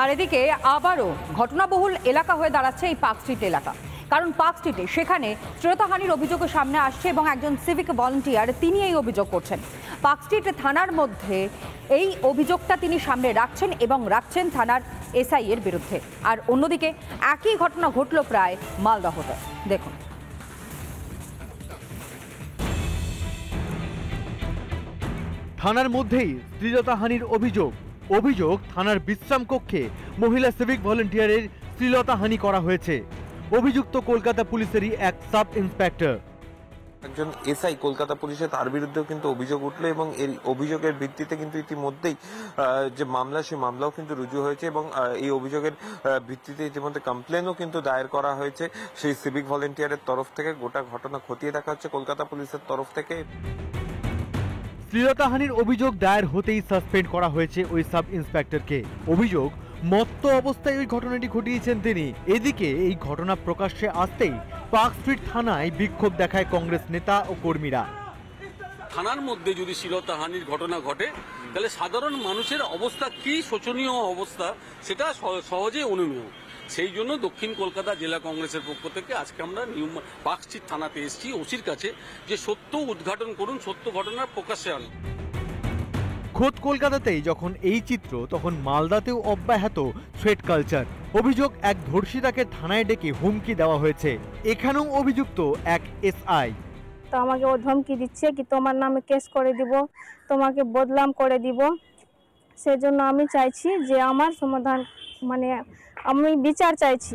আর এদিকে আবারও ঘটনাবহুল এলাকা হয়ে দাঁড়াচ্ছে এই পার্ক স্ট্রিট এলাকা। কারণ পার্ক স্ট্রিটে সেখানে শ্লীলতাহানির অভিযোগও সামনে আসছে এবং একজন সিভিক ভলান্টিয়ার তিনি এই অভিযোগ করছেন। পার্ক স্ট্রিট থানার মধ্যে এই অভিযোগটা তিনি সামনে রাখছেন এবং রাখছেন থানার এসআই এর বিরুদ্ধে। আর অন্যদিকে একই ঘটনা ঘটল প্রায় মালদহতে। দেখুন, থানার মধ্যেই শ্লীলতাহানির অভিযোগ থানার বিশ্রাম কক্ষে মহিলা সিভিক ভলান্টিয়ারের শ্লীলতাহানি করা হয়েছে। অভিযুক্ত কলকাতা পুলিশেরই এক সাব ইন্সপেক্টর। একজন এসআই কলকাতা পুলিশে, তার বিরুদ্ধেও কিন্তু অভিযোগ উঠলো এবং এই অভিযোগের ভিত্তিতে কিন্তু ইতিমধ্যেই যে মামলা, সেই মামলাও কিন্তু রুজু হয়েছে এবং এই অভিযোগের ভিত্তিতে ইতিমধ্যে কমপ্লেনও কিন্তু দায়ের করা হয়েছে সেই সিভিক ভলান্টিয়ারের তরফ থেকে। গোটা ঘটনা খতিয়ে দেখা হচ্ছে কলকাতা পুলিশের তরফ থেকে। শ্লীলতাহানির অভিযোগ দায়ের হতেই সাসপেন্ড করা হয়েছে ওই সাব ইন্সপেক্টরকে। অভিযোগ, মত্ত অবস্থায় ওই ঘটনাটি ঘটিয়েছেন তিনি। এদিকে এই ঘটনা প্রকাশ্যে আসতেই পার্ক স্ট্রিট থানায় বিক্ষোভ দেখায় কংগ্রেস নেতা ও কর্মীরা। থানার মধ্যে যদি শ্লীলতাহানির ঘটনা ঘটে তাহলে সাধারণ মানুষের অবস্থা কি শোচনীয় অবস্থা, সেটা সহজে অনুমেয়। সেই জন্য দক্ষিণ কলকাতা জেলা কংগ্রেসের পক্ষ থেকে আজকে আমরা পার্ক স্ট্রিট থানাতে এসেছি ওসির কাছে, যে সত্য উদ্ঘাটন করুন, সত্য ঘটনা প্রকাশ্যে আনুন। খোদ কলকাতাতেই যখন এই চিত্র, তখন মালদাতেও অব্যাহত থ্রেট কালচার। অভিযোগ, এক ধর্ষিতাকে থানায় ডেকে হুমকি দেওয়া হয়েছে। এখানেও অভিযুক্ত এক এসআই। তো আমাকে ও ধমকি দিচ্ছে কি তোমার নামে কেস করে দিব, তোমাকে বদনাম করে দিব। সেজন্য আমি চাইছি যে আমার সমাধান, মানে আমি বিচার চাইছি।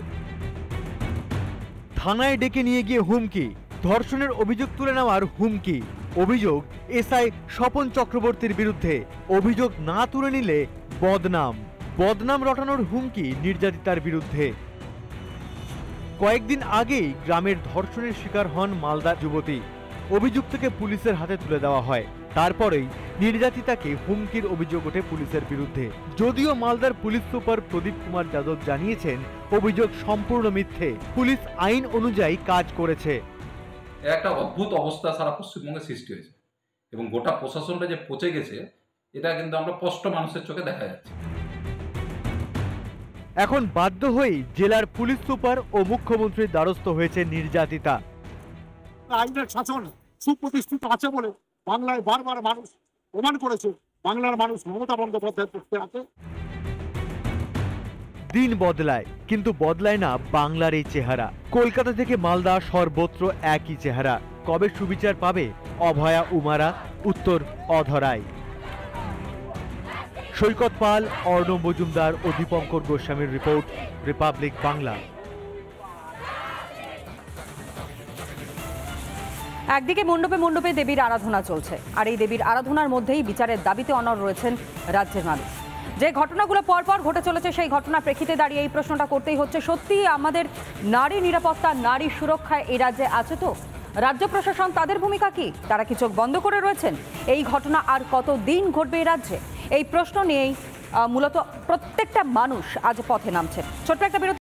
থানায় ডেকে নিয়ে গিয়ে হুমকি, ধর্ষণের অভিযোগ তুলে নেওয়ার হুমকি। অভিযোগ এসআই স্বপন চক্রবর্তীর বিরুদ্ধে। অভিযোগ না তুলে নিলে বদনাম রটানোর হুমকি নির্যাতিতার বিরুদ্ধে। কয়েকদিন আগেই গ্রামের ধর্ষণের শিকার হন মালদার যুবতী। অভিযুক্তকে পুলিশের হাতে তুলে দেওয়া হয়। তারপরেই নির্যাতিতাকে হুমকির অভিযোগ ওঠে পুলিশের বিরুদ্ধে। যদিও মালদার পুলিশ সুপার প্রদীপ কুমার যাদব জানিয়েছেন অভিযোগ সম্পূর্ণ মিথ্যে, পুলিশ আইন অনুযায়ী কাজ করেছে। একটা অদ্ভুত অবস্থা সারা পশ্চিমবঙ্গে সৃষ্টি হয়েছে এবং গোটা প্রশাসনটা যে পচে গেছে, এটা কিন্তু আমরা স্পষ্ট মানুষের চোখে দেখা যাচ্ছে। এখন বাধ্য হয়েই জেলার পুলিশ সুপার ও মুখ্যমন্ত্রীর দ্বারস্থ হয়েছে নির্যাতিতা। আইনের শাসন সুপ্রতিষ্ঠিত আছে বলে বাংলায় বারবার মানুষ প্রমাণ করেছে, বাংলার মানুষ মমতা বন্দ্যোপাধ্যায়ের পক্ষে আছে। দিন বদলায়, কিন্তু বদলায় না বাংলার এই চেহারা। কলকাতা থেকে মালদা সর্বত্র একই চেহারা। কবে সুবিচার পাবে অভয়া উমারা? উত্তর অধরাই। সৈকত পাল, অর্ণব মজুমদার ও দীপঙ্কর গোস্বামীর রিপোর্ট, রিপাবলিক বাংলা। একদিকে মণ্ডপে মণ্ডপে দেবীর আরাধনা চলছে, আর এই দেবীর আরাধনার মধ্যেই বিচারের দাবিতে অনড় রয়েছেন রাজ্যের মানুষ। যে ঘটনাগুলো পরপর ঘটে চলেছে সেই ঘটনার প্রেক্ষিতে দাঁড়িয়ে এই প্রশ্নটা করতেই হচ্ছে, সত্যি আমাদের নারী নিরাপত্তা, নারী সুরক্ষায় এই রাজ্যে আছে তো? রাজ্য প্রশাসন, তাদের ভূমিকা কি? তারা কি চোখ বন্ধ করে রয়েছেন? এই ঘটনা আর কতদিন ঘটবে এই রাজ্যে? এই প্রশ্ন নিয়েই মূলত প্রত্যেকটা মানুষ আজ পথে নামছেন। ছোট্ট একটা বিরতি।